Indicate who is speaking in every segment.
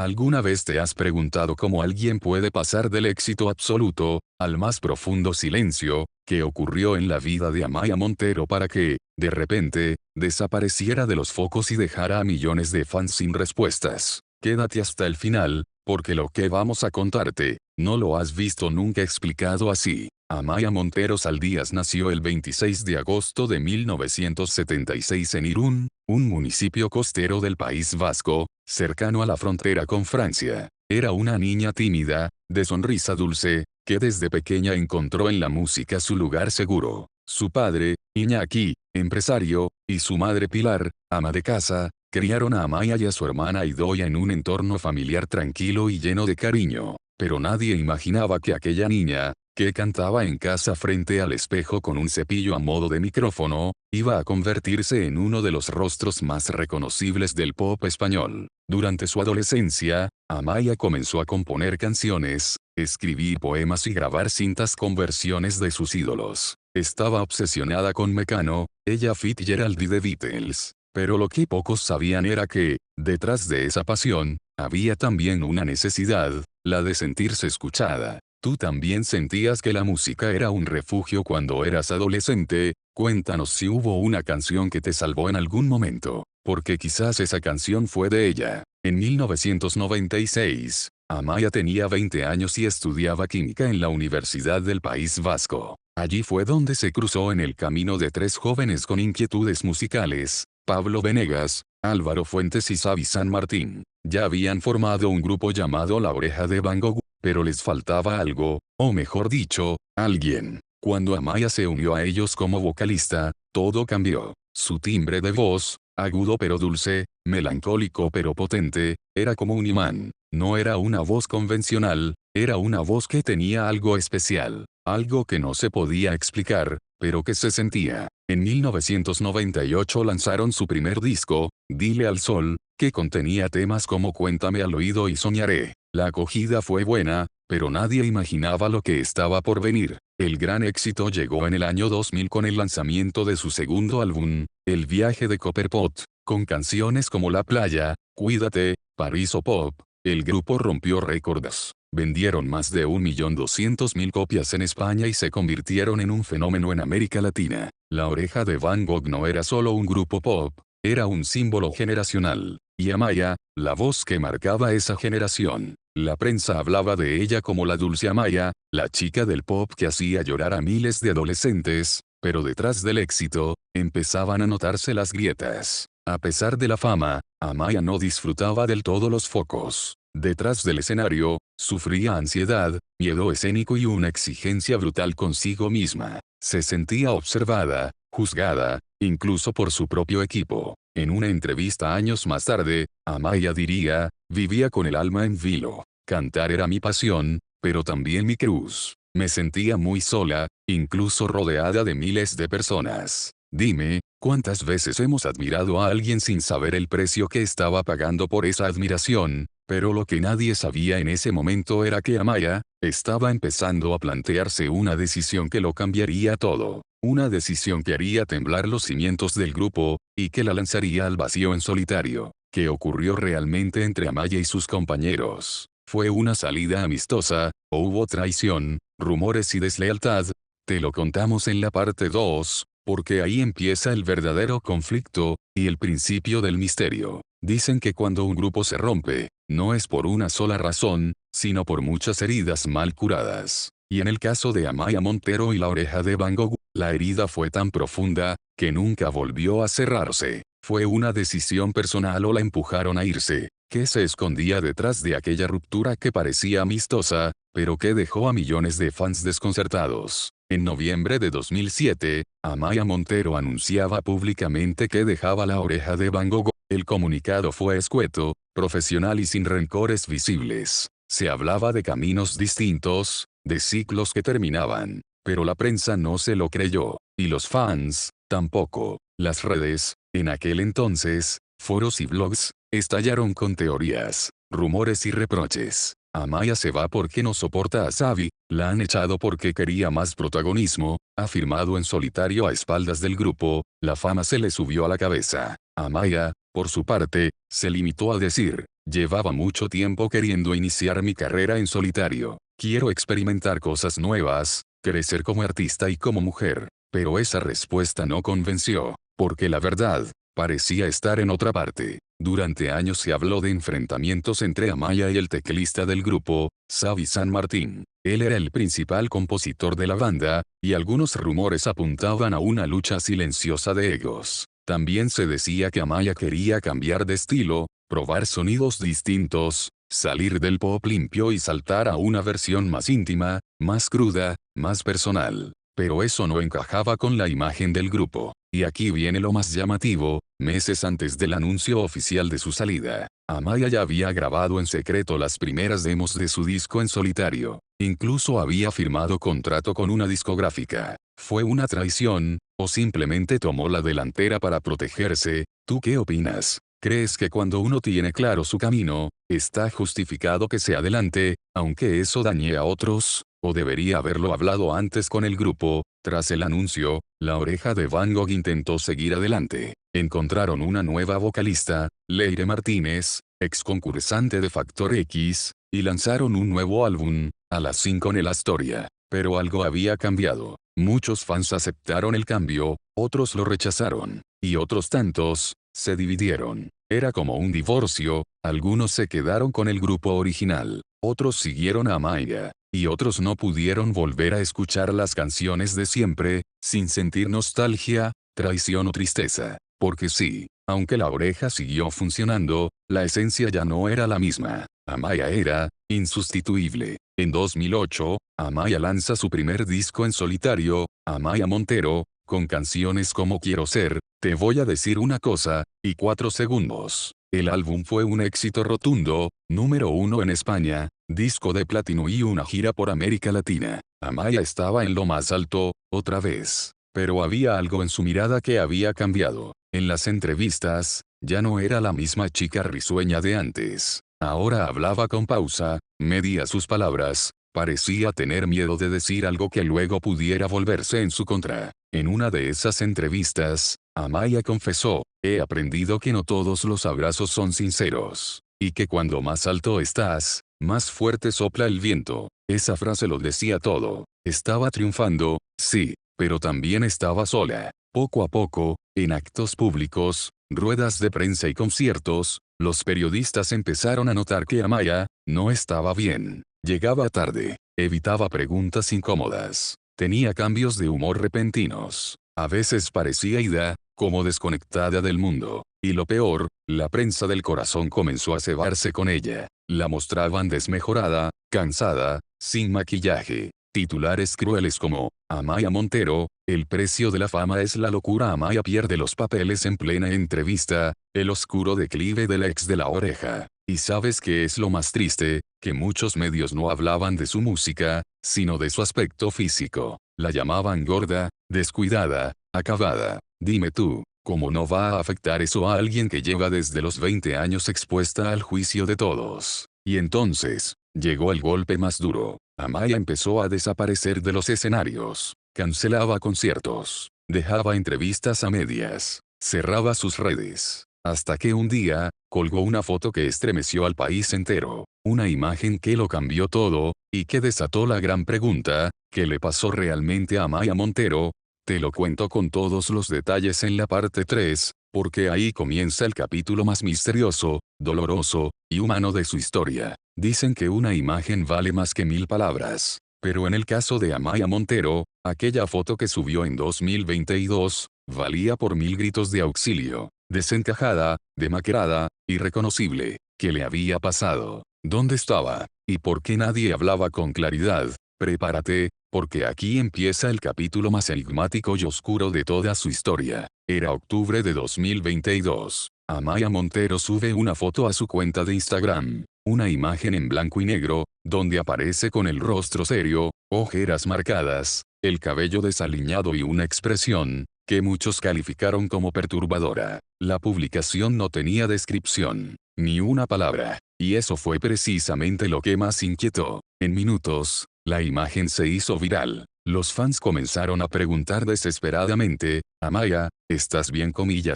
Speaker 1: ¿Alguna vez te has preguntado cómo alguien puede pasar del éxito absoluto, al más profundo silencio, que ocurrió en la vida de Amaya Montero para que, de repente, desapareciera de los focos y dejara a millones de fans sin respuestas? Quédate hasta el final, porque lo que vamos a contarte, no lo has visto nunca explicado así. Amaya Montero Saldías nació el 26 de agosto de 1976 en Irún, un municipio costero del País Vasco, cercano a la frontera con Francia. Era una niña tímida, de sonrisa dulce, que desde pequeña encontró en la música su lugar seguro. Su padre, Iñaki, empresario, y su madre Pilar, ama de casa, criaron a Amaya y a su hermana Idoia en un entorno familiar tranquilo y lleno de cariño. Pero nadie imaginaba que aquella niña, que cantaba en casa frente al espejo con un cepillo a modo de micrófono, iba a convertirse en uno de los rostros más reconocibles del pop español. Durante su adolescencia, Amaya comenzó a componer canciones, escribir poemas y grabar cintas con versiones de sus ídolos. Estaba obsesionada con Mecano, Ella Fitzgerald y The Beatles. Pero lo que pocos sabían era que, detrás de esa pasión, había también una necesidad, la de sentirse escuchada. ¿Tú también sentías que la música era un refugio cuando eras adolescente? Cuéntanos si hubo una canción que te salvó en algún momento, porque quizás esa canción fue de ella. En 1996, Amaya tenía 20 años y estudiaba química en la Universidad del País Vasco. Allí fue donde se cruzó en el camino de tres jóvenes con inquietudes musicales: Pablo Venegas, Álvaro Fuentes y Xavi San Martín. Ya habían formado un grupo llamado La Oreja de Van Gogh, pero les faltaba algo, o mejor dicho, alguien. Cuando Amaya se unió a ellos como vocalista, todo cambió. Su timbre de voz, agudo pero dulce, melancólico pero potente, era como un imán. No era una voz convencional, era una voz que tenía algo especial, algo que no se podía explicar, pero que se sentía. En 1998 lanzaron su primer disco, Dile al Sol, que contenía temas como Cuéntame al oído y Soñaré. La acogida fue buena, pero nadie imaginaba lo que estaba por venir. El gran éxito llegó en el año 2000 con el lanzamiento de su segundo álbum, El viaje de Copperpot, con canciones como La playa, Cuídate, París o Pop. El grupo rompió récords. Vendieron más de 1.200.000 copias en España y se convirtieron en un fenómeno en América Latina. La Oreja de Van Gogh no era solo un grupo pop, era un símbolo generacional. Y Amaya, la voz que marcaba esa generación. La prensa hablaba de ella como la dulce Amaya, la chica del pop que hacía llorar a miles de adolescentes, pero detrás del éxito, empezaban a notarse las grietas. A pesar de la fama, Amaya no disfrutaba del todo los focos. Detrás del escenario, sufría ansiedad, miedo escénico y una exigencia brutal consigo misma. Se sentía observada, juzgada, incluso por su propio equipo. En una entrevista años más tarde, Amaya diría: vivía con el alma en vilo. Cantar era mi pasión, pero también mi cruz. Me sentía muy sola, incluso rodeada de miles de personas. Dime, ¿cuántas veces hemos admirado a alguien sin saber el precio que estaba pagando por esa admiración? Pero lo que nadie sabía en ese momento era que Amaya estaba empezando a plantearse una decisión que lo cambiaría todo. Una decisión que haría temblar los cimientos del grupo, y que la lanzaría al vacío en solitario. ¿Qué ocurrió realmente entre Amaya y sus compañeros? ¿Fue una salida amistosa, o hubo traición, rumores y deslealtad? Te lo contamos en la parte 2, porque ahí empieza el verdadero conflicto, y el principio del misterio. Dicen que cuando un grupo se rompe, no es por una sola razón, sino por muchas heridas mal curadas. Y en el caso de Amaya Montero y La Oreja de Van Gogh, la herida fue tan profunda, que nunca volvió a cerrarse. ¿Fue una decisión personal o la empujaron a irse? ¿Qué se escondía detrás de aquella ruptura que parecía amistosa, pero que dejó a millones de fans desconcertados? En noviembre de 2007, Amaya Montero anunciaba públicamente que dejaba La Oreja de Van Gogh. El comunicado fue escueto, profesional y sin rencores visibles. Se hablaba de caminos distintos, de ciclos que terminaban. Pero la prensa no se lo creyó, y los fans, tampoco. Las redes, en aquel entonces, foros y blogs, estallaron con teorías, rumores y reproches. Amaya se va porque no soporta a Xavi, la han echado porque quería más protagonismo, ha firmado en solitario a espaldas del grupo, la fama se le subió a la cabeza. Amaya, por su parte, se limitó a decir: Llevaba mucho tiempo queriendo iniciar mi carrera en solitario. Quiero experimentar cosas nuevas, crecer como artista y como mujer. Pero esa respuesta no convenció, porque la verdad, parecía estar en otra parte. Durante años se habló de enfrentamientos entre Amaya y el teclista del grupo, Xavi San Martín. Él era el principal compositor de la banda, y algunos rumores apuntaban a una lucha silenciosa de egos. También se decía que Amaya quería cambiar de estilo, probar sonidos distintos, salir del pop limpio y saltar a una versión más íntima, más cruda, más personal. Pero eso no encajaba con la imagen del grupo. Y aquí viene lo más llamativo: meses antes del anuncio oficial de su salida, Amaya ya había grabado en secreto las primeras demos de su disco en solitario. Incluso había firmado contrato con una discográfica. ¿Fue una traición, o simplemente tomó la delantera para protegerse? ¿Tú qué opinas? ¿Crees que cuando uno tiene claro su camino, está justificado que se adelante, aunque eso dañe a otros? ¿O debería haberlo hablado antes con el grupo? Tras el anuncio, La Oreja de Van Gogh intentó seguir adelante. Encontraron una nueva vocalista, Leire Martínez, ex concursante de Factor X, y lanzaron un nuevo álbum, A las 5 en la Astoria. Pero algo había cambiado. Muchos fans aceptaron el cambio, otros lo rechazaron, y otros tantos se dividieron. Era como un divorcio: algunos se quedaron con el grupo original, otros siguieron a Amaya, y otros no pudieron volver a escuchar las canciones de siempre, sin sentir nostalgia, traición o tristeza. Porque sí, aunque La Oreja siguió funcionando, la esencia ya no era la misma. Amaya era insustituible. En 2008, Amaya lanza su primer disco en solitario, Amaya Montero, con canciones como Quiero Ser, Te Voy a Decir Una Cosa, y 4 Segundos. El álbum fue un éxito rotundo, número 1 en España, disco de platino y una gira por América Latina. Amaya estaba en lo más alto, otra vez. Pero había algo en su mirada que había cambiado. En las entrevistas, ya no era la misma chica risueña de antes. Ahora hablaba con pausa, medía sus palabras, parecía tener miedo de decir algo que luego pudiera volverse en su contra. En una de esas entrevistas, Amaya confesó: he aprendido que no todos los abrazos son sinceros, y que cuando más alto estás, más fuerte sopla el viento. Esa frase lo decía todo. Estaba triunfando, sí, pero también estaba sola. Poco a poco, en actos públicos, ruedas de prensa y conciertos, los periodistas empezaron a notar que Amaya no estaba bien. Llegaba tarde, evitaba preguntas incómodas, tenía cambios de humor repentinos. A veces parecía ida, como desconectada del mundo. Y lo peor, la prensa del corazón comenzó a cebarse con ella. La mostraban desmejorada, cansada, sin maquillaje. Titulares crueles como: Amaya Montero, el precio de la fama es la locura. Amaya pierde los papeles en plena entrevista, el oscuro declive del ex de La Oreja. ¿Y sabes qué es lo más triste? Que muchos medios no hablaban de su música, sino de su aspecto físico. La llamaban gorda, descuidada, acabada. Dime tú, ¿cómo no va a afectar eso a alguien que lleva desde los 20 años expuesta al juicio de todos? Y entonces, llegó el golpe más duro. Amaya empezó a desaparecer de los escenarios, cancelaba conciertos, dejaba entrevistas a medias, cerraba sus redes. Hasta que un día, colgó una foto que estremeció al país entero, una imagen que lo cambió todo, y que desató la gran pregunta: ¿qué le pasó realmente a Amaya Montero? Te lo cuento con todos los detalles en la parte 3, porque ahí comienza el capítulo más misterioso, doloroso y humano de su historia. Dicen que una imagen vale más que 1000 palabras. Pero en el caso de Amaya Montero, aquella foto que subió en 2022, valía por 1000 gritos de auxilio. Desencajada, demacrada, irreconocible. ¿Qué le había pasado? ¿Dónde estaba? ¿Y por qué nadie hablaba con claridad? Prepárate, porque aquí empieza el capítulo más enigmático y oscuro de toda su historia. Era octubre de 2022. Amaya Montero sube una foto a su cuenta de Instagram, una imagen en blanco y negro, donde aparece con el rostro serio, ojeras marcadas, el cabello desaliñado y una expresión que muchos calificaron como perturbadora. La publicación no tenía descripción, ni una palabra, y eso fue precisamente lo que más inquietó. En minutos, la imagen se hizo viral. Los fans comenzaron a preguntar desesperadamente: Amaya, ¿estás bien?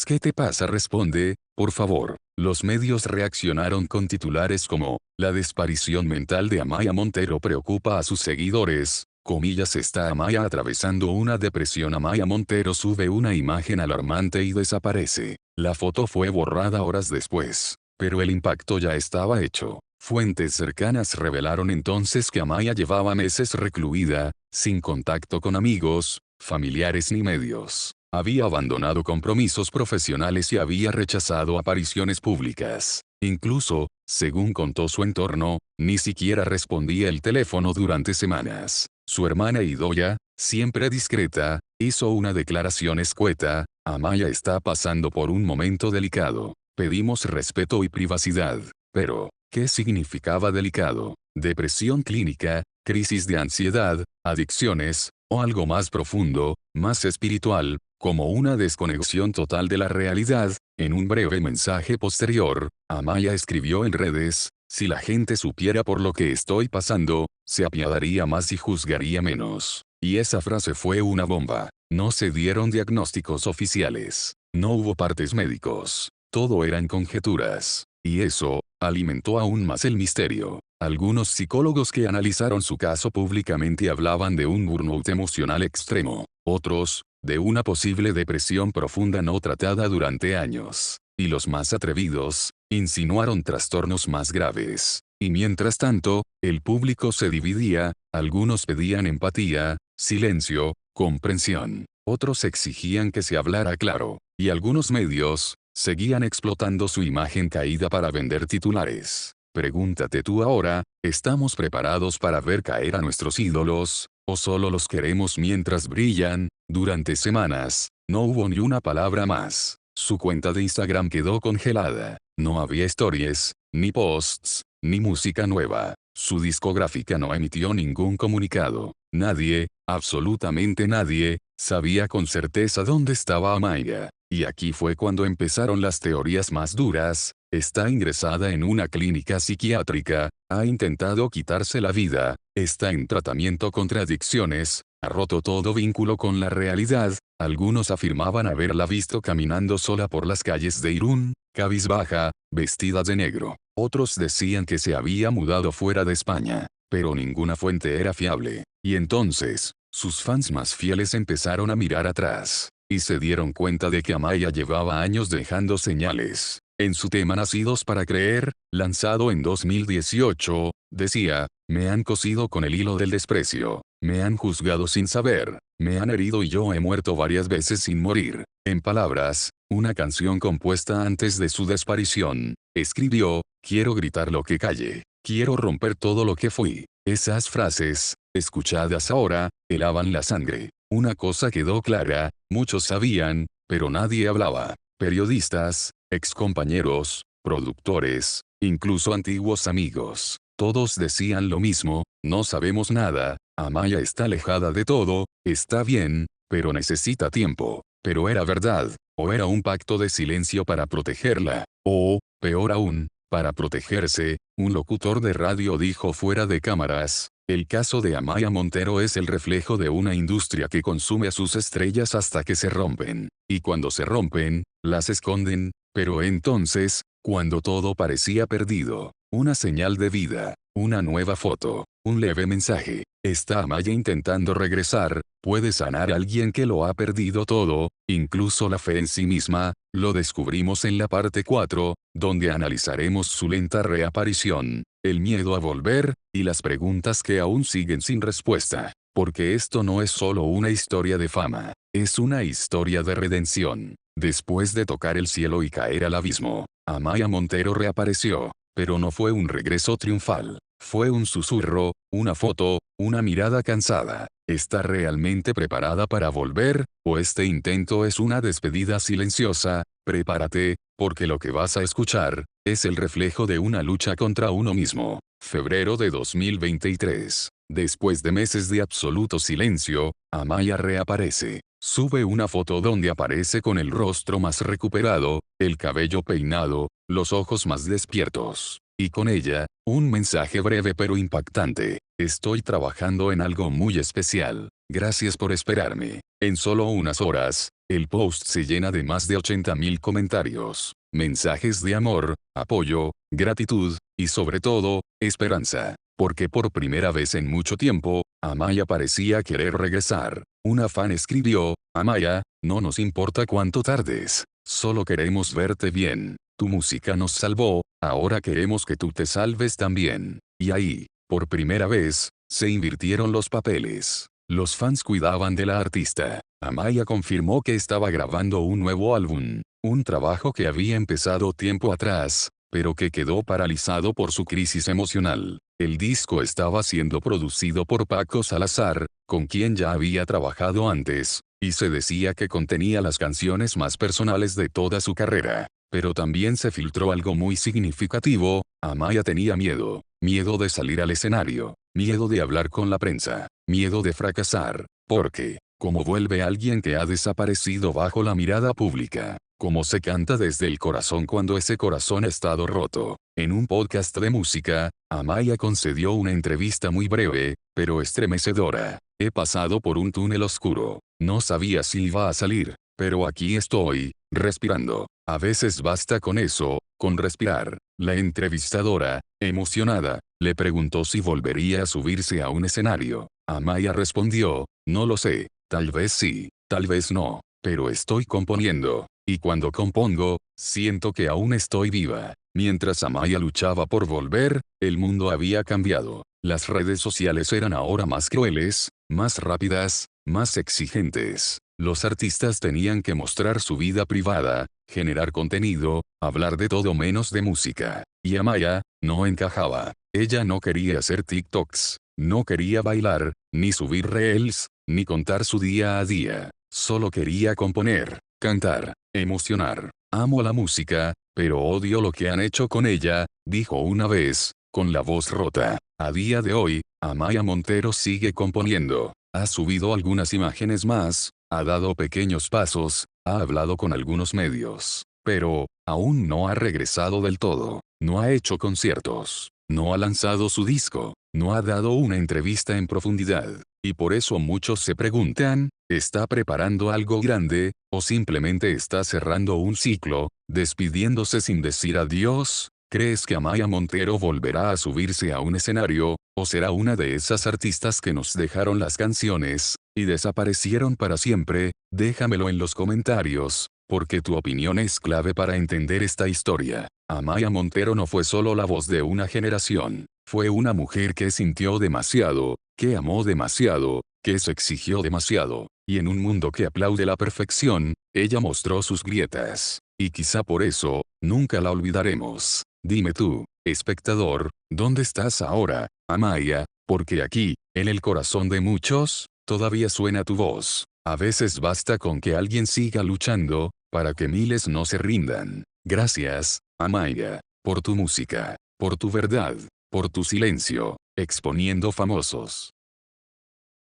Speaker 1: ¿Qué te pasa? Responde, por favor. Los medios reaccionaron con titulares como, la desaparición mental de Amaya Montero preocupa a sus seguidores. Comillas, está Amaya atravesando una depresión. Amaya Montero sube una imagen alarmante y desaparece. La foto fue borrada horas después, pero el impacto ya estaba hecho. Fuentes cercanas revelaron entonces que Amaya llevaba meses recluida, sin contacto con amigos, familiares ni medios. Había abandonado compromisos profesionales y había rechazado apariciones públicas. Incluso, según contó su entorno, ni siquiera respondía el teléfono durante semanas. Su hermana Idoia, siempre discreta, hizo una declaración escueta: Amaya está pasando por un momento delicado. Pedimos respeto y privacidad. Pero, ¿qué significaba delicado? ¿Depresión clínica, crisis de ansiedad, adicciones, o algo más profundo, más espiritual, como una desconexión total de la realidad? En un breve mensaje posterior, Amaya escribió en redes: si la gente supiera por lo que estoy pasando, se apiadaría más y juzgaría menos. Y esa frase fue una bomba. No se dieron diagnósticos oficiales. No hubo partes médicos. Todo eran conjeturas. Y eso, alimentó aún más el misterio. Algunos psicólogos que analizaron su caso públicamente hablaban de un burnout emocional extremo. Otros, de una posible depresión profunda no tratada durante años. Y los más atrevidos, insinuaron trastornos más graves. Y mientras tanto, el público se dividía, algunos pedían empatía, silencio, comprensión. Otros exigían que se hablara claro. Y algunos medios, seguían explotando su imagen caída para vender titulares. Pregúntate tú ahora, ¿estamos preparados para ver caer a nuestros ídolos? ¿O solo los queremos mientras brillan? Durante semanas, no hubo ni una palabra más. Su cuenta de Instagram quedó congelada. No había stories, ni posts, ni música nueva. Su discográfica no emitió ningún comunicado. Nadie, absolutamente nadie, sabía con certeza dónde estaba Amaya. Y aquí fue cuando empezaron las teorías más duras. Está ingresada en una clínica psiquiátrica, ha intentado quitarse la vida, está en tratamiento contra adicciones, ha roto todo vínculo con la realidad. Algunos afirmaban haberla visto caminando sola por las calles de Irún, cabizbaja, vestida de negro. Otros decían que se había mudado fuera de España, pero ninguna fuente era fiable. Y entonces, sus fans más fieles empezaron a mirar atrás, y se dieron cuenta de que Amaya llevaba años dejando señales. En su tema Nacidos para Creer, lanzado en 2018, decía: me han cosido con el hilo del desprecio, me han juzgado sin saber, me han herido y yo he muerto varias veces sin morir. En palabras, una canción compuesta antes de su desaparición, escribió: quiero gritar lo que calle, quiero romper todo lo que fui. Esas frases, escuchadas ahora, helaban la sangre. Una cosa quedó clara: muchos sabían, pero nadie hablaba. Periodistas, excompañeros, productores, incluso antiguos amigos. Todos decían lo mismo: no sabemos nada, Amaya está alejada de todo, está bien, pero necesita tiempo. Pero era verdad, o era un pacto de silencio para protegerla, o, peor aún, para protegerse. Un locutor de radio dijo fuera de cámaras: el caso de Amaya Montero es el reflejo de una industria que consume a sus estrellas hasta que se rompen. Y cuando se rompen, las esconden. Pero entonces, cuando todo parecía perdido, una señal de vida, una nueva foto, un leve mensaje. Está Amaya intentando regresar. Puede sanar a alguien que lo ha perdido todo, incluso la fe en sí misma. Lo descubrimos en la parte 4, donde analizaremos su lenta reaparición, el miedo a volver, y las preguntas que aún siguen sin respuesta. Porque esto no es solo una historia de fama, es una historia de redención. Después de tocar el cielo y caer al abismo, Amaya Montero reapareció. Pero no fue un regreso triunfal. Fue un susurro, una foto, una mirada cansada. ¿Está realmente preparada para volver, o este intento es una despedida silenciosa? Prepárate, porque lo que vas a escuchar es el reflejo de una lucha contra uno mismo. Febrero de 2023. Después de meses de absoluto silencio, Amaya reaparece. Sube una foto donde aparece con el rostro más recuperado, el cabello peinado, los ojos más despiertos. Y con ella, un mensaje breve pero impactante: estoy trabajando en algo muy especial. Gracias por esperarme. En solo unas horas, el post se llena de más de 80.000 comentarios. mensajes de amor, apoyo, gratitud, y sobre todo, esperanza. Porque por primera vez en mucho tiempo, Amaya parecía querer regresar. Una fan escribió: Amaya, no nos importa cuánto tardes. Solo queremos verte bien. Tu música nos salvó, ahora queremos que tú te salves también. Y ahí, por primera vez, se invirtieron los papeles. Los fans cuidaban de la artista. Amaya confirmó que estaba grabando un nuevo álbum, un trabajo que había empezado tiempo atrás, pero que quedó paralizado por su crisis emocional. El disco estaba siendo producido por Paco Salazar, con quien ya había trabajado antes, y se decía que contenía las canciones más personales de toda su carrera. Pero también se filtró algo muy significativo: Amaya tenía miedo. Miedo de salir al escenario, miedo de hablar con la prensa, miedo de fracasar, porque, como vuelve alguien que ha desaparecido bajo la mirada pública, como se canta desde el corazón cuando ese corazón ha estado roto. En un podcast de música, Amaya concedió una entrevista muy breve, pero estremecedora. He pasado por un túnel oscuro, no sabía si iba a salir, pero aquí estoy, respirando. A veces basta con eso, con respirar. La entrevistadora, emocionada, le preguntó si volvería a subirse a un escenario. Amaya respondió: no lo sé, tal vez sí, tal vez no, pero estoy componiendo, y cuando compongo, siento que aún estoy viva. Mientras Amaya luchaba por volver, el mundo había cambiado. Las redes sociales eran ahora más crueles, más rápidas, más exigentes. Los artistas tenían que mostrar su vida privada, generar contenido, hablar de todo menos de música. Y Amaya, no encajaba. Ella no quería hacer TikToks, no quería bailar, ni subir reels, ni contar su día a día. Solo quería componer, cantar, emocionar. Amo la música, pero odio lo que han hecho con ella, dijo una vez, con la voz rota. A día de hoy, Amaya Montero sigue componiendo. Ha subido algunas imágenes más, ha dado pequeños pasos, ha hablado con algunos medios, pero, aún no ha regresado del todo. No ha hecho conciertos, no ha lanzado su disco, no ha dado una entrevista en profundidad. Y por eso muchos se preguntan, ¿está preparando algo grande, o simplemente está cerrando un ciclo, despidiéndose sin decir adiós? ¿Crees que Amaya Montero volverá a subirse a un escenario, o será una de esas artistas que nos dejaron las canciones, y desaparecieron para siempre? Déjamelo en los comentarios, porque tu opinión es clave para entender esta historia. Amaya Montero no fue solo la voz de una generación, fue una mujer que sintió demasiado, que amó demasiado, que se exigió demasiado, y en un mundo que aplaude la perfección, ella mostró sus grietas. Y quizá por eso, nunca la olvidaremos. Dime tú, espectador, ¿dónde estás ahora, Amaya? Porque aquí, en el corazón de muchos, todavía suena tu voz. A veces basta con que alguien siga luchando, para que miles no se rindan. Gracias, Amaya, por tu música, por tu verdad, por tu silencio, exponiendo famosos.